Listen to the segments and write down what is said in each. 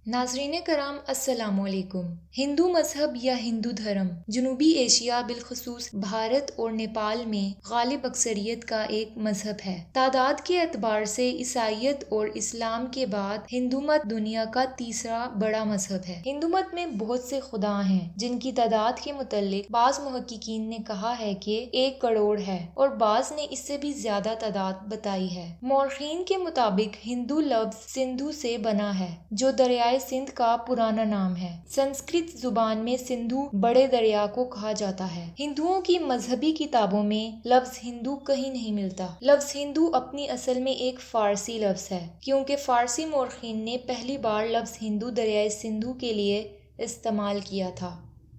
ناظرین کرام السلام علیکم۔ ہندو مذہب یا ہندو دھرم جنوبی ایشیا بالخصوص بھارت اور نیپال میں غالب اکثریت کا ایک مذہب ہے۔ تعداد کے اعتبار سے عیسائیت اور اسلام کے بعد ہندو مت دنیا کا تیسرا بڑا مذہب ہے۔ ہندو مت میں بہت سے خدا ہیں جن کی تعداد کے متعلق بعض محققین نے کہا ہے کہ 1 کروڑ ہے اور بعض نے اس سے بھی زیادہ تعداد بتائی ہے۔ مورخین کے مطابق ہندو لفظ سندھو سے بنا ہے جو دریائے سندھ کا پرانا نام ہے۔ سنسکرت زبان میں سندھو بڑے دریا کو کہا جاتا ہے۔ ہندوؤں کی مذہبی کتابوں میں لفظ ہندو کہیں نہیں ملتا۔ لفظ ہندو اپنی اصل میں ایک فارسی لفظ ہے کیونکہ فارسی مورخین نے پہلی بار لفظ ہندو دریائے سندھو کے لیے استعمال کیا تھا۔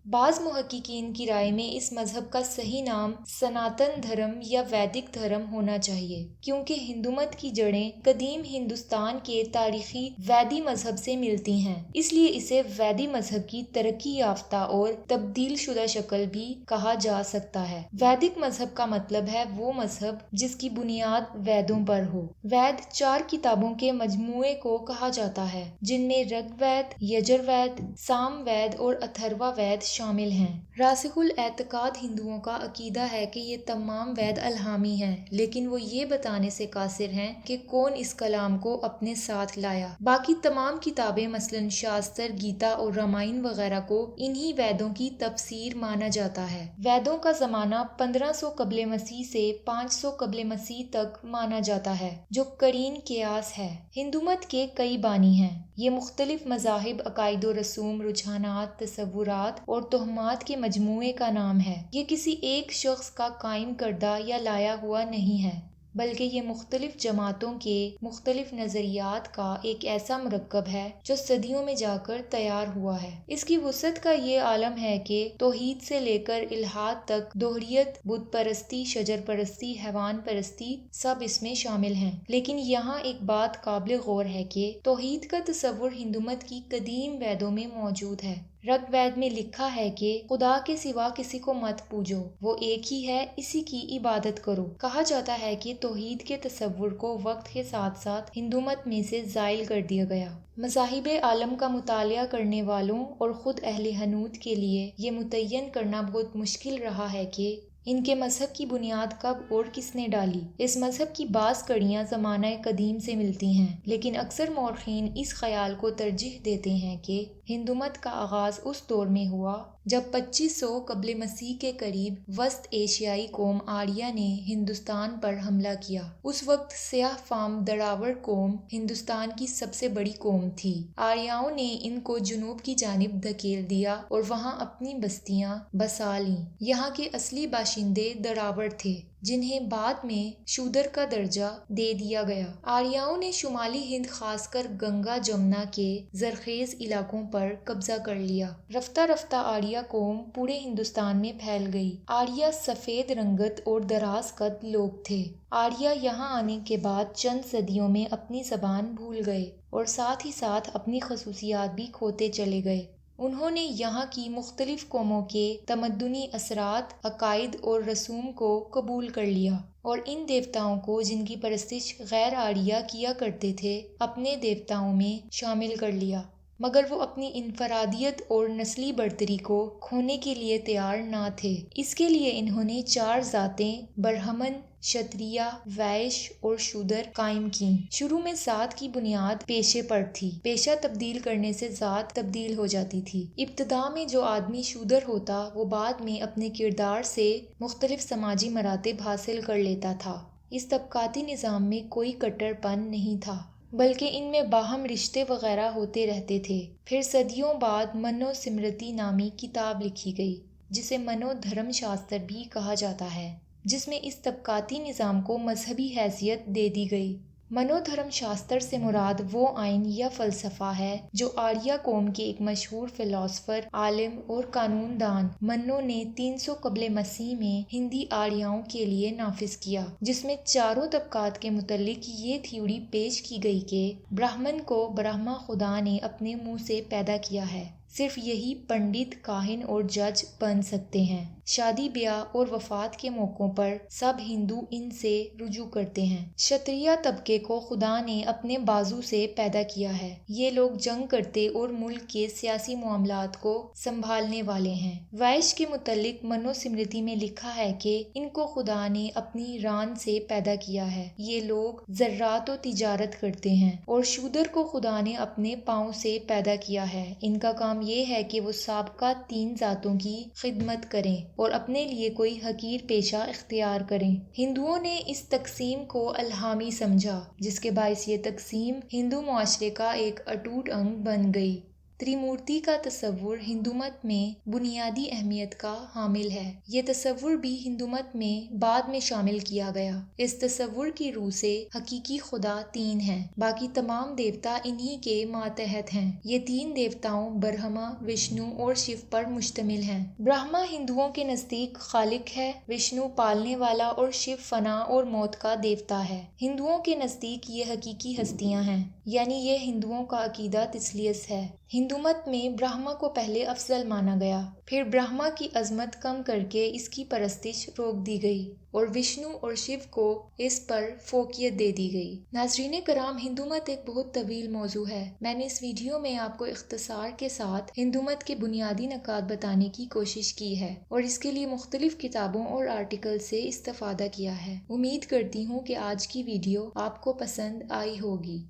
بعض محققین کی رائے میں اس مذہب کا صحیح نام سناتن دھرم یا ویدک دھرم ہونا چاہیے کیونکہ ہندو مت کی جڑیں قدیم ہندوستان کے تاریخی ویدی مذہب سے ملتی ہیں، اس لیے اسے ویدی مذہب کی ترقی یافتہ اور تبدیل شدہ شکل بھی کہا جا سکتا ہے۔ ویدک مذہب کا مطلب ہے وہ مذہب جس کی بنیاد ویدوں پر ہو۔ وید 4 کتابوں کے مجموعے کو کہا جاتا ہے جن میں رگ وید، یجر وید، سام وید اور اتھروا وید شامل ہیں۔ راسخ الاعتقاد ہندوؤں کا عقیدہ ہے کہ یہ تمام وید الہامی ہیں لیکن وہ یہ بتانے سے قاصر ہیں کہ کون اس کلام کو اپنے ساتھ لایا۔ باقی تمام کتابیں مثلاً شاستر، گیتا اور رامائن وغیرہ کو انہی ویدوں کی تفسیر مانا جاتا ہے۔ ویدوں کا زمانہ 1500 قبل مسیح سے 500 قبل مسیح تک مانا جاتا ہے جو قرین قیاس ہے۔ ہندو مت کے کئی بانی ہیں۔ یہ مختلف مذاہب، عقائد و رسوم، رجحانات، تصورات اور توہمات کے مجموعے کا نام ہے۔ یہ کسی ایک شخص کا قائم کردہ یا لایا ہوا نہیں ہے بلکہ یہ مختلف جماعتوں کے مختلف نظریات کا ایک ایسا مرکب ہے جو صدیوں میں جا کر تیار ہوا ہے۔ اس کی وسعت کا یہ عالم ہے کہ توحید سے لے کر الحاد تک، دوہریت، بت پرستی، شجر پرستی، حیوان پرستی سب اس میں شامل ہیں۔ لیکن یہاں ایک بات قابل غور ہے کہ توحید کا تصور ہندو مت کی قدیم ویدوں میں موجود ہے۔ رگ وید میں لکھا ہے کہ خدا کے سوا کسی کو مت پوجو، وہ ایک ہی ہے، اسی کی عبادت کرو۔ کہا جاتا ہے کہ توحید کے تصور کو وقت کے ساتھ ساتھ ہندو مت میں سے زائل کر دیا گیا۔ مذاہب عالم کا مطالعہ کرنے والوں اور خود اہل ہنود کے لیے یہ متعین کرنا بہت مشکل رہا ہے کہ ان کے مذہب کی بنیاد کب اور کس نے ڈالی۔ اس مذہب کی بعض کڑیاں زمانہ قدیم سے ملتی ہیں لیکن اکثر مورخین اس خیال کو ترجیح دیتے ہیں کہ ہندو مت کا آغاز اس دور میں ہوا جب 2500 قبل مسیح کے قریب وسط ایشیائی قوم آریہ نے ہندوستان پر حملہ کیا۔ اس وقت سیاہ فام دراوڑ قوم ہندوستان کی سب سے بڑی قوم تھی۔ آریاؤں نے ان کو جنوب کی جانب دھکیل دیا اور وہاں اپنی بستیاں بسا لیں۔ یہاں کے اصلی باشندے دراوڑ تھے جنہیں بعد میں شودر کا درجہ دے دیا گیا۔ آریاؤں نے شمالی ہند خاص کر گنگا جمنا کے زرخیز علاقوں پر قبضہ کر لیا۔ رفتہ رفتہ آریہ قوم پورے ہندوستان میں پھیل گئی۔ آریہ سفید رنگت اور دراز قد لوگ تھے۔ آریہ یہاں آنے کے بعد چند صدیوں میں اپنی زبان بھول گئے اور ساتھ ہی ساتھ اپنی خصوصیات بھی کھوتے چلے گئے۔ انہوں نے یہاں کی مختلف قوموں کے تمدنی اثرات، عقائد اور رسوم کو قبول کر لیا اور ان دیوتاؤں کو جن کی پرستش غیر آریہ کیا کرتے تھے اپنے دیوتاؤں میں شامل کر لیا، مگر وہ اپنی انفرادیت اور نسلی برتری کو کھونے کے لیے تیار نہ تھے۔ اس کے لیے انہوں نے 4 ذاتیں برہمن، شتریہ، ویش اور شودر قائم کیں۔ شروع میں ذات کی بنیاد پیشے پر تھی۔ پیشہ تبدیل کرنے سے ذات تبدیل ہو جاتی تھی۔ ابتدا میں جو آدمی شودر ہوتا وہ بعد میں اپنے کردار سے مختلف سماجی مراتب حاصل کر لیتا تھا۔ اس طبقاتی نظام میں کوئی کٹر پن نہیں تھا بلکہ ان میں باہم رشتے وغیرہ ہوتے رہتے تھے۔ پھر صدیوں بعد منو سمرتی نامی کتاب لکھی گئی جسے منو دھرم شاستر بھی کہا جاتا ہے، جس میں اس طبقاتی نظام کو مذہبی حیثیت دے دی گئی۔ منو دھرم شاستر سے مراد وہ آئین یا فلسفہ ہے جو آریہ قوم کے ایک مشہور فلاسفر، عالم اور قانون دان منو نے 300 قبل مسیح میں ہندی آریاؤں کے لیے نافذ کیا، جس میں چاروں طبقات کے متعلق یہ تھیوری پیش کی گئی کہ برہمن کو برہما خدا نے اپنے منہ سے پیدا کیا ہے، صرف یہی پنڈت، کاہن اور جج بن سکتے ہیں۔ شادی بیاہ اور وفات کے موقعوں پر سب ہندو ان سے رجوع کرتے ہیں۔ شتریہ طبقے کو خدا نے اپنے بازو سے پیدا کیا ہے۔ یہ لوگ جنگ کرتے اور ملک کے سیاسی معاملات کو سنبھالنے والے ہیں۔ وائش کے متعلق منو سمرتی میں لکھا ہے کہ ان کو خدا نے اپنی ران سے پیدا کیا ہے۔ یہ لوگ زراعت و تجارت کرتے ہیں۔ اور شودر کو خدا نے اپنے پاؤں سے پیدا کیا ہے۔ ان کا کام یہ ہے کہ وہ سابقہ 3 ذاتوں کی خدمت کریں اور اپنے لیے کوئی حقیر پیشہ اختیار کریں۔ ہندوؤں نے اس تقسیم کو الہامی سمجھا، جس کے باعث یہ تقسیم ہندو معاشرے کا ایک اٹوٹ انگ بن گئی۔ تریمورتی کا تصور ہندو مت میں بنیادی اہمیت کا حامل ہے۔ یہ تصور بھی ہندو مت میں بعد میں شامل کیا گیا۔ اس تصور کی روح سے حقیقی خدا 3 ہیں، باقی تمام دیوتا انہی کے ماتحت ہیں۔ یہ 3 دیوتاؤں برہما، وشنو اور شیو پر مشتمل ہیں۔ برہما ہندوؤں کے نزدیک خالق ہے، وشنو پالنے والا اور شیو فنا اور موت کا دیوتا ہے۔ ہندوؤں کے نزدیک یہ حقیقی ہستیاں ہیں، یعنی یہ ہندوؤں کا عقیدہ تثلیث ہے۔ ہندو مت میں برہما کو پہلے افضل مانا گیا، پھر برہما کی عظمت کم کر کے اس کی پرستش روک دی گئی اور وشنو اور شیو کو اس پر فوقیت دے دی گئی۔ ناظرین کرام، ہندو مت ایک بہت طویل موضوع ہے۔ میں نے اس ویڈیو میں آپ کو اختصار کے ساتھ ہندو مت کے بنیادی نکات بتانے کی کوشش کی ہے اور اس کے لیے مختلف کتابوں اور آرٹیکل سے استفادہ کیا ہے۔ امید کرتی ہوں کہ آج کی ویڈیو آپ کو پسند آئی ہوگی۔